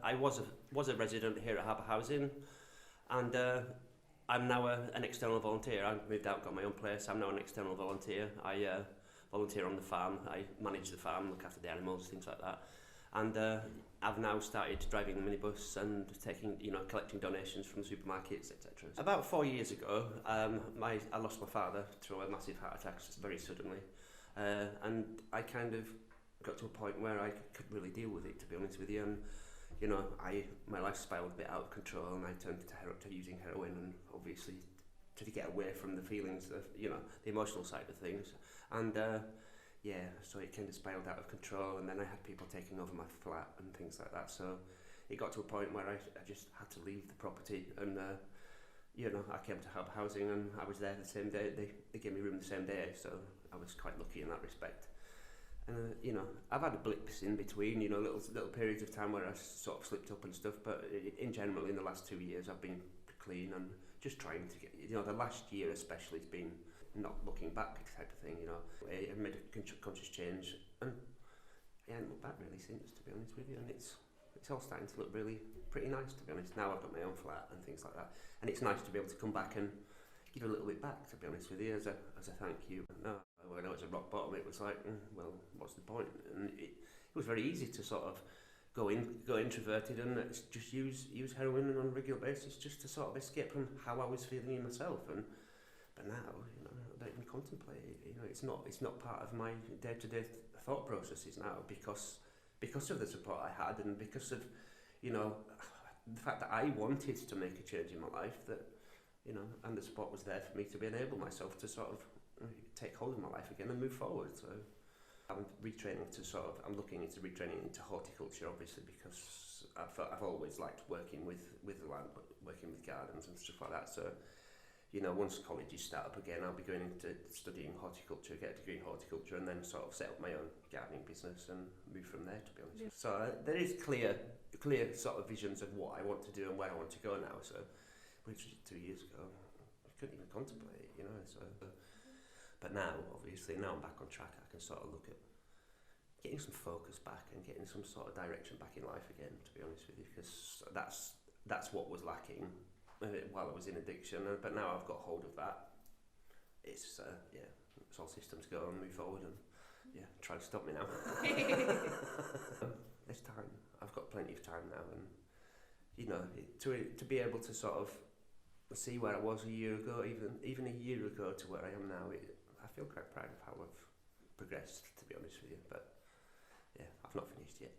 I was a resident here at Harbour Housing, and I'm now an external volunteer. I moved out, got my own place. I'm now an external volunteer. I volunteer on the farm. I manage the farm, look after the animals, things like that. And I've now started driving the minibus and collecting donations from the supermarkets, etc. About 4 years ago, I lost my father through a massive heart attack very suddenly, and I kind of got to a point where I could really deal with it, to be honest with you. And my life spiraled a bit out of control, and I turned to using heroin, and obviously to get away from the feelings of the emotional side of things. And so it kind of spiraled out of control, and then I had people taking over my flat and things like that. So it got to a point where I just had to leave the property, and I came to Harbour Housing, and I was there the same day. They gave me room the same day, so I was quite lucky in that respect. And I've had blips in between, little periods of time where I sort of slipped up and stuff. But in general, in the last 2 years, I've been clean and just trying to get. The last year especially has been not looking back type of thing. I made a conscious change, and I haven't looked back really since, to be honest with you. And it's all starting to look really pretty nice, to be honest. Now I've got my own flat and things like that, and it's nice to be able to come back and give a little bit back, to be honest with you, as a thank you. No, when I was at rock bottom, it was like, well, what's the point? And it was very easy to sort of go introverted and just use heroin on a regular basis just to sort of escape from how I was feeling in myself. But now, I don't even contemplate it. It's not part of my day-to-day thought processes now because of the support I had, and because of the fact that I wanted to make a change in my life, that and the support was there for me to enable myself to sort of take hold of my life again and move forward. So I'm looking into retraining into horticulture, obviously, because I've always liked working with the land, working with gardens and stuff like that. So once colleges start up again, I'll be going into studying horticulture, get a degree in horticulture, and then sort of set up my own gardening business and move from there, to be honest. Yeah. So there is clear sort of visions of what I want to do and where I want to go now. So, which 2 years ago, I couldn't even contemplate it, So, but now, obviously, now I'm back on track. I can sort of look at getting some focus back and getting some sort of direction back in life again, to be honest with you, because that's what was lacking while I was in addiction. But now I've got hold of that. It's all systems go and move forward, and try to stop me now. There's time. I've got plenty of time now, and to be able to sort of see where I was a year ago, even a year ago to where I am now, I feel quite proud of how I've progressed, to be honest with you. But I've not finished yet.